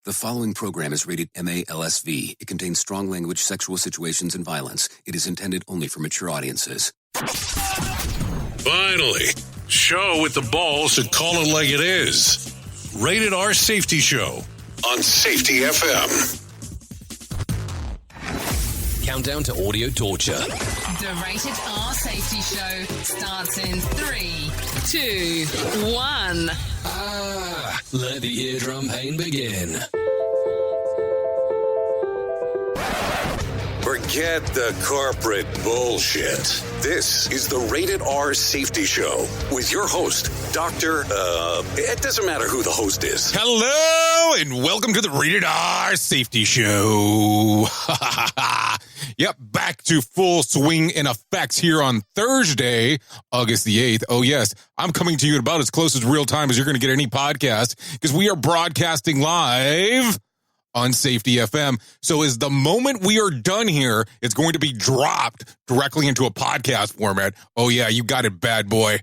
The following program is rated MALSV. It contains strong language, sexual situations, and violence. It is intended only for mature audiences. Finally, show with the balls to call it like it is. Rated R Safety Show on Safety FM. Countdown to audio torture. The Rated R Safety Show starts in 3, 2, 1. Let the eardrum pain begin. Forget the corporate bullshit. This is the Rated R Safety Show with your host, it doesn't matter who the host is. Hello, and welcome to the Rated R Safety Show. Yep, back to full swing in effects here on Thursday, August the 8th. Oh, yes, I'm coming to you in about as close as real time as you're going to get any podcast because we are broadcasting live on Safety FM. So as the moment we are done here, it's going to be dropped directly into a podcast format. Oh, yeah, you got it, bad boy.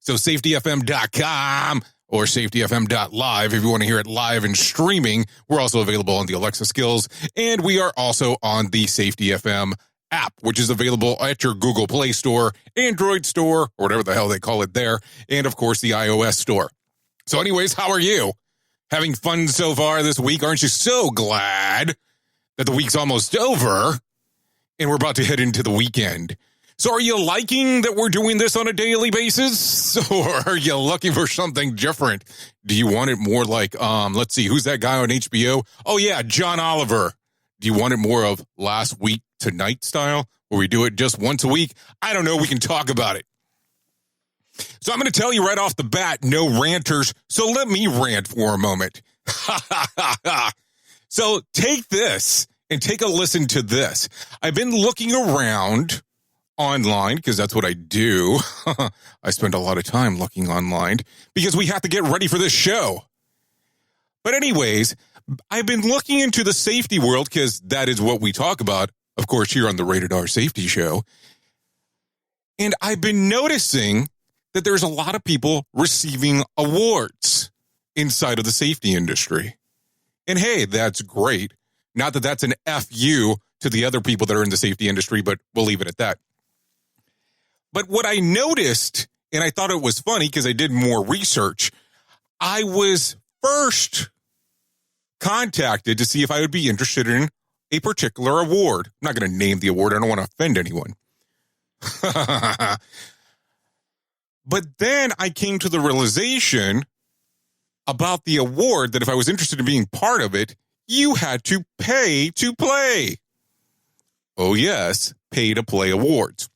So safetyfm.com or safetyfm.live if you want to hear it live and streaming. We're also available on the Alexa skills, and we are also on the Safety FM app, which is available at your Google Play Store, Android Store, or whatever the hell they call it there, and, of course, the iOS Store. So anyways, how are you? Having fun so far this week? Aren't you so glad that the week's almost over and we're about to head into the weekend? So are you liking that we're doing this on a daily basis? Or are you looking for something different? Do you want it more like, let's see, who's that guy on HBO? Oh, yeah, John Oliver. Do you want it more of last week tonight style, where we do it just once a week? I don't know. We can talk about it. So I'm going to tell you right off the bat, no ranters. So let me rant for a moment. So take this and take a listen to this. I've been looking around online, because that's what I do. I spend a lot of time looking online because we have to get ready for this show. But anyways, I've been looking into the safety world because that is what we talk about, of course, here on the Rated R Safety Show. And I've been noticing that there's a lot of people receiving awards inside of the safety industry. And hey, that's great. Not that that's an FU to the other people that are in the safety industry, but we'll leave it at that. But what I noticed, and I thought it was funny because I did more research, I was first contacted to see if I would be interested in a particular award. I'm not going to name the award. I don't want to offend anyone. But then I came to the realization about the award that if I was interested in being part of it, you had to pay to play. Oh, yes, pay to play awards.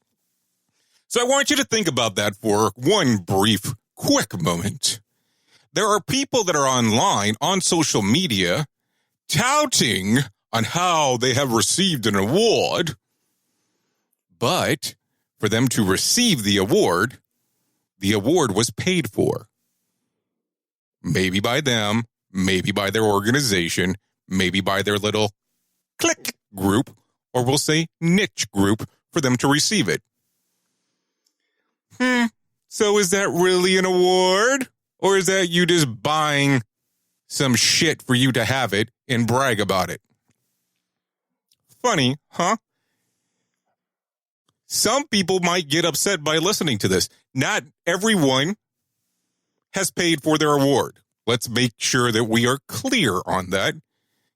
So I want you to think about that for one brief, quick moment. There are people that are online on social media touting on how they have received an award, but for them to receive the award was paid for. Maybe by them, maybe by their organization, maybe by their little click group, or we'll say niche group for them to receive it. So is that really an award? Or is that you just buying some shit for you to have it and brag about it? Funny, huh? Some people might get upset by listening to this. Not everyone has paid for their award. Let's make sure that we are clear on that,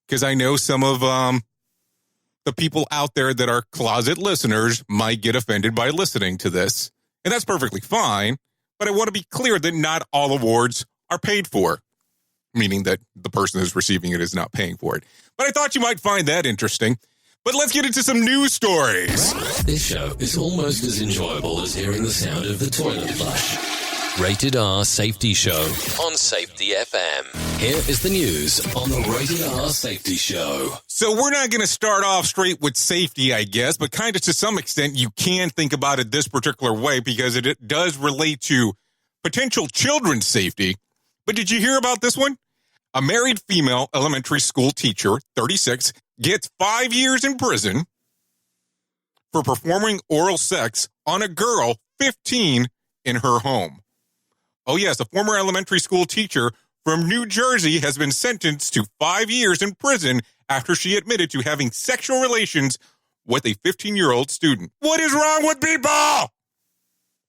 because I know some of the people out there that are closet listeners might get offended by listening to this, and that's perfectly fine, but I want to be clear that not all awards are paid for, meaning that the person who's receiving it is not paying for it. But I thought you might find that interesting. But let's get into some news stories. This show is almost as enjoyable as hearing the sound of the toilet flush. Rated R Safety Show on Safety FM. Here is the news on the Rated R Safety Show. So we're not going to start off straight with safety, I guess, but kind of to some extent you can think about it this particular way because it does relate to potential children's safety. But did you hear about this one? A married female elementary school teacher, 36, gets 5 years in prison for performing oral sex on a girl, 15, in her home. Oh, yes, a former elementary school teacher from New Jersey has been sentenced to 5 years in prison after she admitted to having sexual relations with a 15-year-old student. What is wrong with people?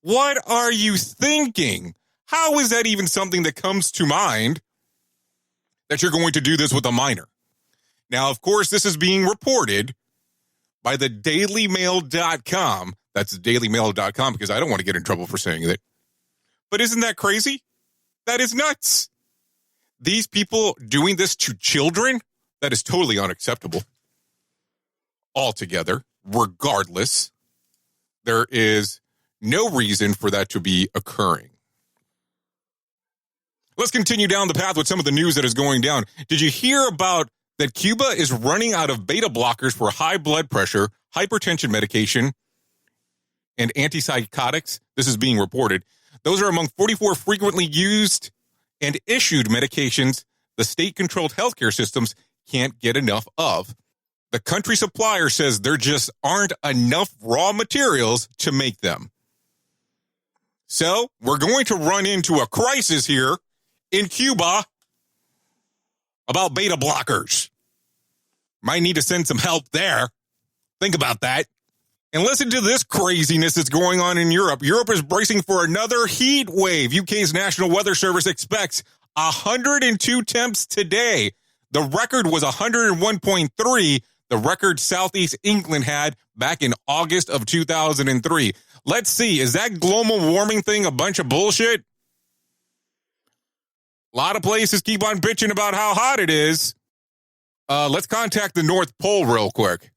What are you thinking? How is that even something that comes to mind that you're going to do this with a minor? Now, of course, this is being reported by the dailymail.com. That's dailymail.com because I don't want to get in trouble for saying that. But isn't that crazy? That is nuts. These people doing this to children, that is totally unacceptable. Altogether, regardless, there is no reason for that to be occurring. Let's continue down the path with some of the news that is going down. Did you hear about that Cuba is running out of beta blockers for high blood pressure, hypertension medication, and antipsychotics? This is being reported. Those are among 44 frequently used and issued medications the state-controlled healthcare systems can't get enough of. The country supplier says there just aren't enough raw materials to make them. So we're going to run into a crisis here in Cuba about beta blockers. Might need to send some help there. Think about that. And listen to this craziness that's going on in Europe. Europe is bracing for another heat wave. UK's National Weather Service expects 102 temps today. The record was 101.3, the record Southeast England had back in August of 2003. Let's see, is that global warming thing a bunch of bullshit? A lot of places keep on bitching about how hot it is. Let's contact the North Pole real quick.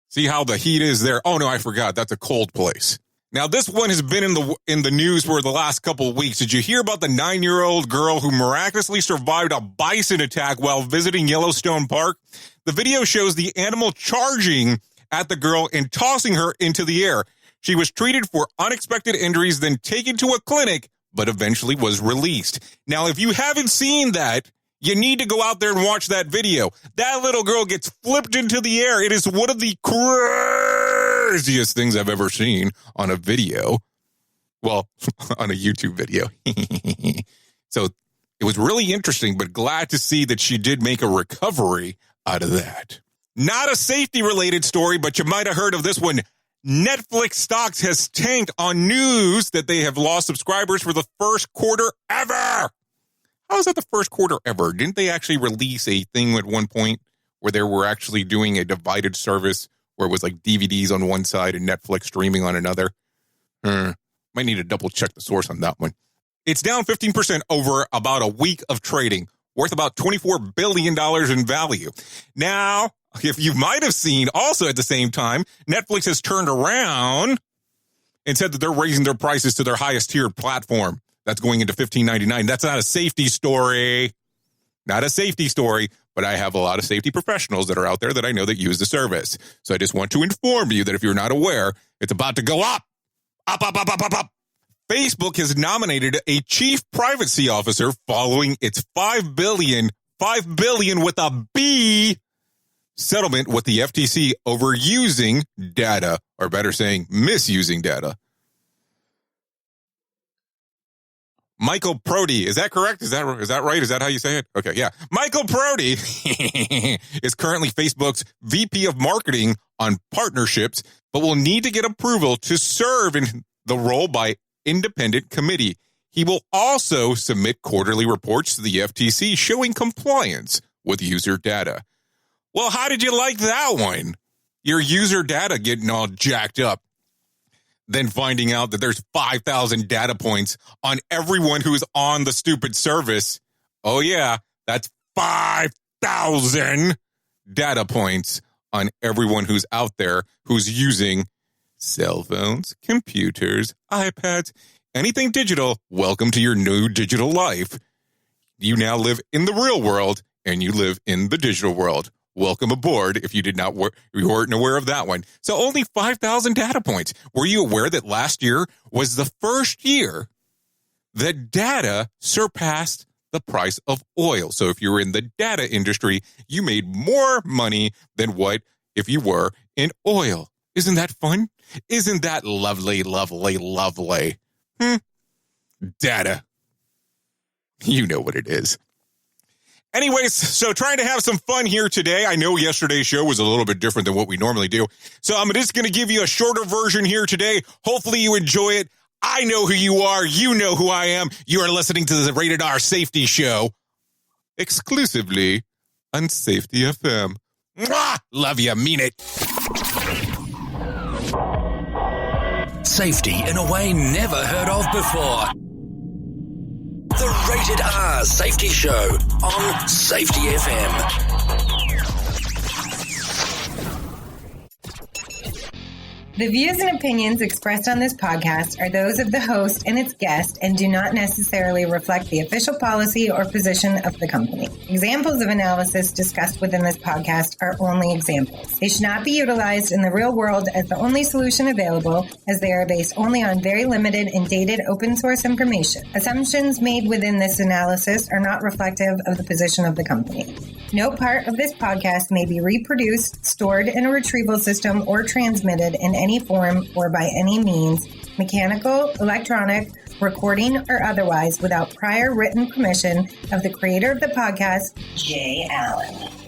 See how the heat is there. Oh, no, I forgot. That's a cold place. Now, this one has been in the news for the last couple of weeks. Did you hear about the 9-year-old girl who miraculously survived a bison attack while visiting Yellowstone Park? The video shows the animal charging at the girl and tossing her into the air. She was treated for unexpected injuries, then taken to a clinic, but eventually was released. Now, if you haven't seen that, you need to go out there and watch that video. That little girl gets flipped into the air. It is one of the craziest things I've ever seen on a video. Well, on a YouTube video. So it was really interesting, but glad to see that she did make a recovery out of that. Not a safety-related story, but you might have heard of this one. Netflix stocks has tanked on news that they have lost subscribers for the first quarter ever. How is that the first quarter ever? Didn't they actually release a thing at one point where they were actually doing a divided service where it was like DVDs on one side and Netflix streaming on another? Might need to double check the source on that one. It's down 15% over about a week of trading, worth about $24 billion in value. Now, if you might have seen also at the same time, Netflix has turned around and said that they're raising their prices to their highest tiered platform. That's going into $15.99. That's not a safety story. Not a safety story, but I have a lot of safety professionals that are out there that I know that use the service. So I just want to inform you that if you're not aware, it's about to go up. Up, up, up, up, up, up. Facebook has nominated a chief privacy officer following its $5 billion with a B settlement with the FTC over using data, or better saying, misusing data. Michael Prodi, is that correct? Is that right? Is that how you say it? Okay, yeah. Michael Prodi is currently Facebook's VP of Marketing on partnerships, but will need to get approval to serve in the role by independent committee. He will also submit quarterly reports to the FTC showing compliance with user data. Well, how did you like that one? Your user data getting all jacked up. Then finding out that there's 5,000 data points on everyone who's on the stupid service. Oh, yeah, that's 5,000 data points on everyone who's out there who's using cell phones, computers, iPads, anything digital. Welcome to your new digital life. You now live in the real world and you live in the digital world. Welcome aboard if you weren't aware of that one. So only 5,000 data points. Were you aware that last year was the first year that data surpassed the price of oil? So if you were in the data industry, you made more money than what if you were in oil. Isn't that fun? Isn't that lovely, lovely, lovely? Data. You know what it is. Anyways, so trying to have some fun here today. I know yesterday's show was a little bit different than what we normally do. So I'm just going to give you a shorter version here today. Hopefully you enjoy it. I know who you are. You know who I am. You are listening to the Rated R Safety Show exclusively on Safety FM. Mwah! Love you. Mean it. Safety in a way never heard of before. The Rated R Safety Show on Safety FM. The views and opinions expressed on this podcast are those of the host and its guest and do not necessarily reflect the official policy or position of the company. Examples of analysis discussed within this podcast are only examples. They should not be utilized in the real world as the only solution available, as they are based only on very limited and dated open source information. Assumptions made within this analysis are not reflective of the position of the company. No part of this podcast may be reproduced, stored in a retrieval system, or transmitted in any form or by any means, mechanical, electronic, recording, or otherwise, without prior written permission of the creator of the podcast, Jay Allen.